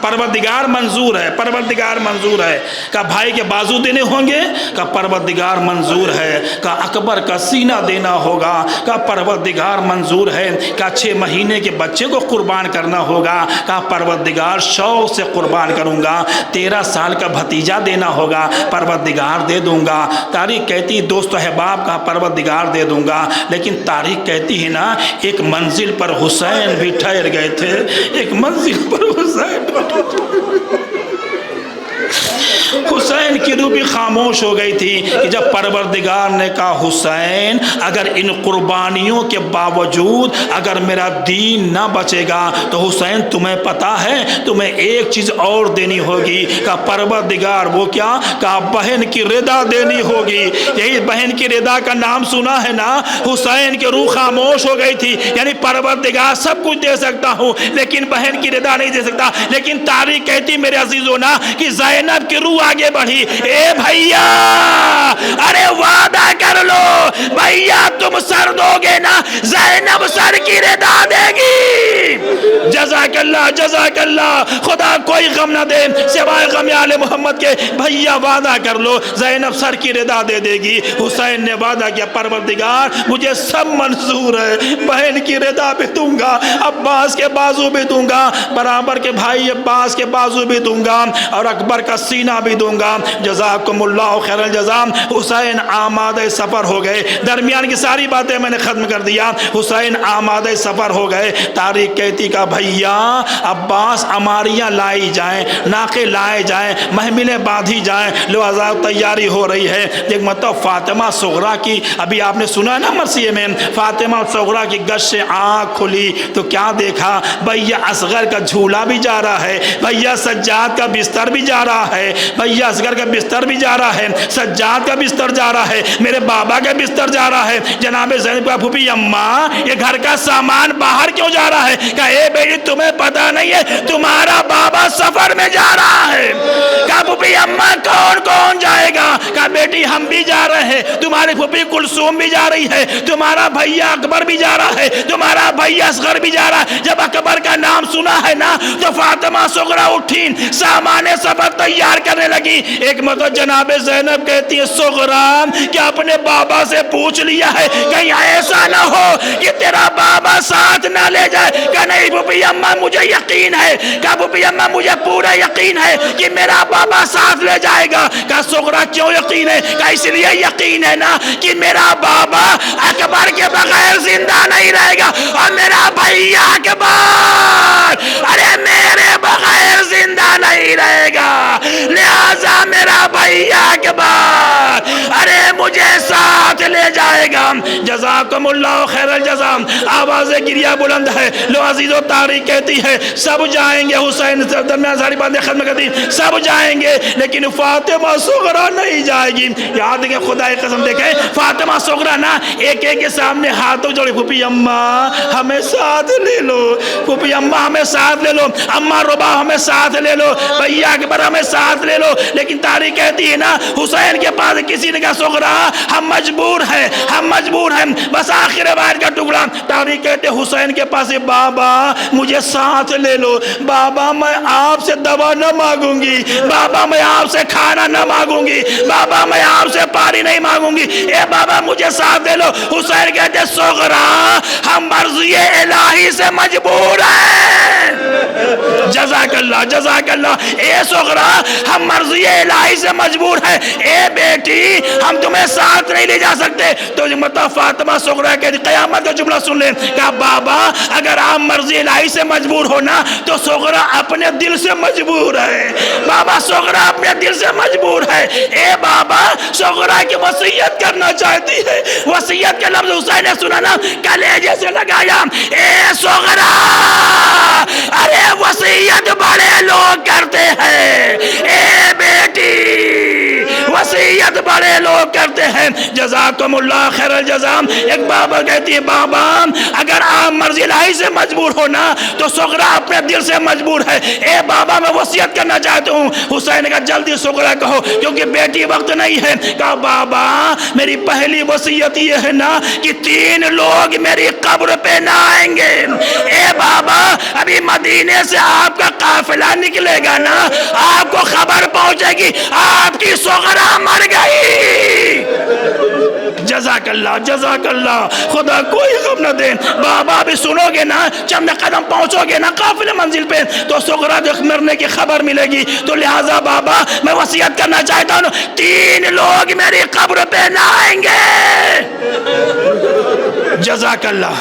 پروردگار منظور ہے، پروردگار منظور ہے، کہ بھائی کے بازو دینے ہوں گے، کہ پروردگار منظور ہے، کہ اکبر کا سینہ دینا ہوگا، کہ پروردگار منظور ہے، کہ 6 مہینے کے بچے کو قربان کرنا ہوگا، کہ پروردگار شوق سے قربان کروں گا، 13 سال کا بھتیجا دینا ہوگا، پروردگار دے دوں گا۔ تاریخ کہتی دوست و احباب کا پروردگار دے دوں گا، لیکن تاریخ کہتی ہے نا ایک منزل پر حسین بھی ٹھہر گئے تھے، ایک منزل پر حسین کی روح بھی خاموش ہو گئی تھی کہ جب پروردگار نے کہا حسین اگر ان قربانیوں کے باوجود اگر میرا دین نہ بچے گا تو حسین تمہیں پتا ہے تمہیں ایک چیز اور دینی ہوگی، کہا پروردگار وہ کیا؟ کہا بہن کی رضا دینی ہوگی۔ یہی بہن کی رضا کا نام سنا ہے نا، حسین کی روح خاموش ہو گئی تھی، یعنی پروردگار سب کچھ دے سکتا ہوں لیکن بہن کی رضا نہیں دے سکتا۔ لیکن تاریخ کہتی میرے عزیزوں نا کہ زینب کی روح آگے بڑھی، اے بھیا ارے وعدہ کر لو بھیا تم سر دو گے نا، زینب سر کی رضا دے گی۔ جزاک اللہ جزاک اللہ، خدا کوئی غم نہ دے سوائے غم آل محمد کے، بھیا وعدہ کر لو زینب سر کی رضا دے دے گی۔ حسین نے وعدہ کیا پروردگار مجھے سب منظور ہے، بہن کی رضا بھی دوں گا، عباس کے بازو بھی دوں گا، برابر کے بھائی عباس کے بازو بھی دوں گا، اور اکبر کا سینہ بھی دوں گا۔ جزاکم اللہ خیر الجزا۔ حسین آمادہ سفر ہو گئے، درمیان کی ساری باتیں میں نے ختم کر دیا، حسین آمادہ سفر ہو گئے۔ تاریخ کہتی کا بھیا عباس اماریاں لائی جائیں، ناقے لائے جائیں، محملیں باندھی جائیں، لہذا تیاری ہو رہی ہے۔ ایک مطلب فاطمہ صغریٰ کی ابھی آپ نے سنا نا مرثیے میں، فاطمہ صغریٰ کی گش سے آنکھ کھلی تو کیا دیکھا؟ بھیا اصغر کا جھولا بھی جا رہا ہے، بھیا سجاد کا بستر بھی جا رہا ہے، بھیا اصغر کا بستر بھی جا رہا ہے، سجاد کا بستر جا رہا ہے، میرے بابا کا بستر جا رہا ہے۔ جناب زینب کا پھوپھی اماں یہ گھر کا سامان باہر کیوں جا رہا ہے؟ کہا اے بیٹی تمہیں پتہ نہیں ہے تمہارا بابا سفر میں جا رہا ہے۔ کہا پھوپھی اماں کون کون جائے گا؟ کہا کہا بیٹی ہم بھی جا رہے ہیں، تمہاری پھوپھی کلثوم بھی جا رہی ہے، تمہارا بھیا اکبر بھی جا رہا ہے، تمہارا بھیا اصغر بھی جا رہا ہے۔ جب اکبر کا نام سنا ہے نا تو فاطمہ صغرا اٹھیں، سامان سفر تیار کرنے لگی۔ ایک مرتبہ جناب زینب کہتی ہے صغرا کیا اپنے بابا سے پوچھ لیا ہے کہیں ایسا نہ ہو کہ تیرا بابا ساتھ نہ لے جائے؟ کہ نہیں پھوپھی اماں مجھے یقین ہے، کہ پھوپھی اماں مجھے پورا یقین ہے کہ میرا بابا ساتھ لے جائے گا۔ کہ صغرا کیوں یقین ہے؟ کہ اس لیے یقین ہے نا کہ میرا بابا اکبر کے بغیر زندہ نہیں رہے گا، اور میرا بھیا اکبر ارے میرے بغیر زندہ نہیں رہے گا، لہذا میرا بھیا اکبر ارے مجھے ساتھ لے جائے گا۔ جزاکم اللہ خیر الجزا۔ آواز گریہ بلند ہے۔ لو عزیز و تاریخ کہتی ہے سب جائیں گے، حسین درمیان ساری باتیں ختم کر دی، سب جائیں گے لیکن فاطمہ صغرا نہیں جائے گی۔ یاد کہ خدا کی قسم دیکھیں فاطمہ صغرا نا ایک ایک کے سامنے ہاتھوں جوڑے پھوپھی اماں ہمیں ساتھ لے لو، پھوپھی اماں ہمیں ساتھ لے لو، اماں ربا ہمیں ساتھ لے لو، بھیا اکبر ہمیں ساتھ لے لو۔ لیکن تاریخ کہتی ہے نا حسین کے پاس کسی نے کہا صغرا ہم مجبور ہیں، ہم مجبور ہیں، بس آخر روایت کا ٹکڑا۔ تاریخ کہتے حسین کے پاس بابا مجھے ساتھ لے لو، بابا میں آپ سے دوا نہ مانگوں گی، بابا میں آپ سے کھانا نہ مانگوں گی، بابا میں آپ سے پانی نہیں مانگوں گی، اے بابا مجھے ساتھ لے لو۔ حسین کہتے صغرا ہم مرضی الہی سے مجبور ہیں۔ جزاک اللہ جزاک اللہ۔ اے صغرا ہم مرضی الہی سے مجبور ہیں، اے بیٹی ہم تمہیں ساتھ نہیں لے جا سکتے۔ تو مطلب فاطمہ صغرا کہتی قیامت کا جملہ سن لیں، کہا بابا اگر آپ مرضی الہی سے مجبور ہونا تو صغرا اپنے دل سے مجبور ہے، بابا صغرا اپنے دل سے مجبور ہے۔ اے بابا صغرا کی وصیت کرنا چاہتی ہے، وصیت کے لفظ حسین نے سنا نا کلیجے سے لگایا، اے صغرا ارے وصیت بڑے لوگ کرتے ہیں، اے بیٹی وصیت بڑے لوگ کرتے ہیں۔ جزاکم اللہ خیر الجزا۔ ایک بابا کہتی ہے بابا اگر آپ مرضی الہی سے مجبور ہونا تو صغرا اپنے دل سے مجبور ہے، اے بابا میں وصیت کرنا چاہتا ہوں۔ حسین نے کہا جلدی صغرا کہو کیونکہ بیٹی وقت نہیں ہے۔ کہا بابا میری پہلی وصیت یہ ہے نا کہ 3 لوگ میری قبر پہ نہ آئیں گے۔ اے بابا ابھی مدینے سے آپ کا قافلہ نکلے گا نا، آپ کو خبر پہنچے گی آپ کی صغرا مر گئی۔ جزاک اللہ جزاک اللہ، خدا کوئی غم نہ دے۔ بابا بھی سنو گے نا، چند قدم پہنچو گے نا قافلے منزل پہ تو صغرا کے مرنے کی خبر ملے گی۔ تو لہٰذا بابا میں وصیت کرنا چاہتا ہوں 3 لوگ میری قبر پہ نہ آئیں گے۔ جزاک اللہ۔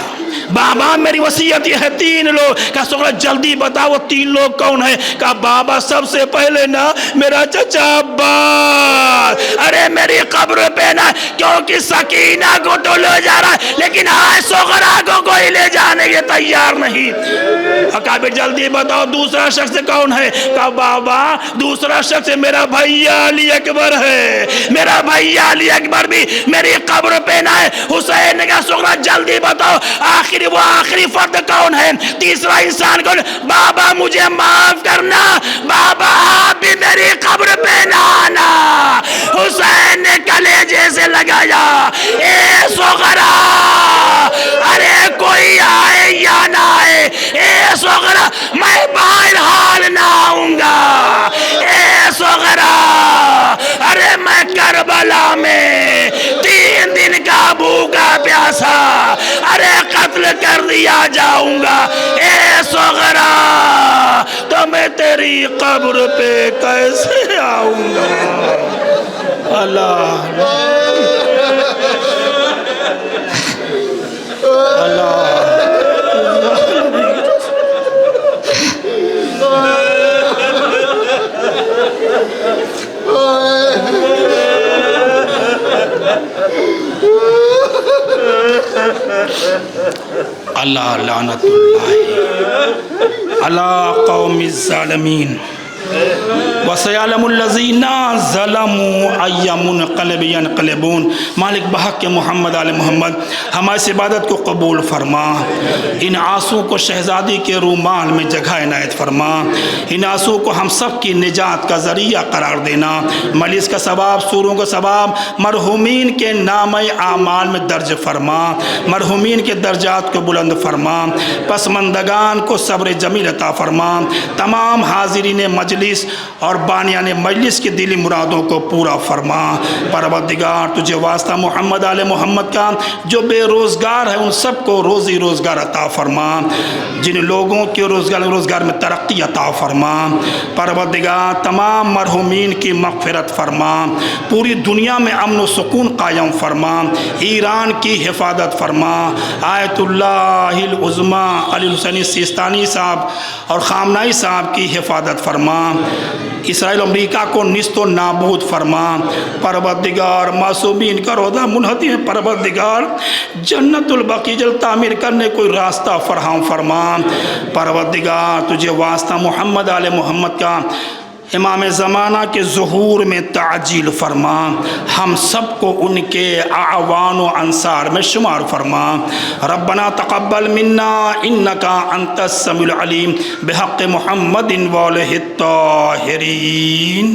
بابا میری وصیت یہ ہے 3 لوگ۔ کہا صغرا جلدی بتاؤ وہ 3 لوگ کون ہیں؟ کہا بابا سب سے پہلے نا میرا چچا عباس ارے میری قبر پہ نا، کیونکہ سکینہ کو تو لے جا رہا ہے لیکن آج صغرا کو کوئی لے جانے کے تیار نہیں۔ کہا جلدی بتاؤ دوسرا شخص کون ہے؟ کہا بابا دوسرا شخص میرا بھیا علی اکبر ہے، میرا بھیا علی اکبر بھی میری قبر پہ نہ ہے۔ حسین نے کہا صغرا جلدی بتاؤ وہ آخری فرد کون ہے، تیسرا انسان کون؟ بابا مجھے معاف کرنا، بابا آپ بھی میری قبر پہ نہ آنا۔ حسین نے کلیجے سے لگایا، اے صغرا ارے کوئی آئے یا نہ آئے، اے صغرا میں بہرحال نہ آؤں گا، اے صغرا ارے میں کربلا میں 3 دن کا بھوکا پیاسا ارے قتل کر دیا جاؤں گا، اے صغرا تو میں تیری قبر پہ کیسے آؤں گا؟ اللہ اللہ لعنت اللہ علی قوم الظالمین۔ وَسَيَعْلَمُ الَّذِينَ ظَلَمُوا أَيَّ مُنْقَلِبٍ يَنْقَلِبُونَ۔ مالک بحق کے محمد آل محمد ہماری عبادت کو قبول فرما، ان آنسو کو شہزادی کے رومال میں جگہ عنایت فرما، ان آنسو کو ہم سب کی نجات کا ذریعہ قرار دینا، مجلس کا ثواب، سوروں کا ثواب مرحومین کے نام اعمال میں درج فرما، مرحومین کے درجات کو بلند فرما، پسماندگان کو صبر جمیل عطا فرما، تمام حاضرین مجلس اور بانیان مجلس کی دلی مرادوں کو پورا فرما۔ پروردگار تجھے واسطہ محمد آل محمد کا جو بے روزگار ہے ان سب کو روزی روزگار عطا فرما، جن لوگوں کے روزگار میں ترقی عطا فرما۔ پروردگار تمام مرحومین کی مغفرت فرما، پوری دنیا میں امن و سکون قائم فرما، ایران کی حفاظت فرما، آیت اللہ العظمیٰ علی الحسینی سیستانی صاحب اور خامنائی صاحب کی حفاظت فرما، اسرائیل و امریکہ کو نیست و نابود فرما۔ پروردگار معصومین کا روضہ منہدم ہے، پروردگار جنت البقیع جل تعمیر کرنے کوئی راستہ فراہم فرما۔ پروردگار تجھے واسطہ محمد آل محمد کا امام زمانہ کے ظہور میں تعجیل فرما، ہم سب کو ان کے اعوان و انصار میں شمار فرما۔ ربنا تقبل منا انکا انت السمیع العلیم بحق محمد والہ الطاہرین۔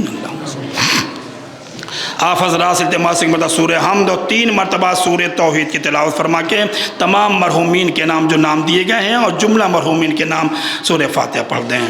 آپ حضرات سے التماس ہے سورہ حمد اور 3 مرتبہ سورہ توحید کی تلاوت فرما کے تمام مرحومین کے نام جو نام دیے گئے ہیں اور جملہ مرحومین کے نام سورہ فاتحہ پڑھ دیں۔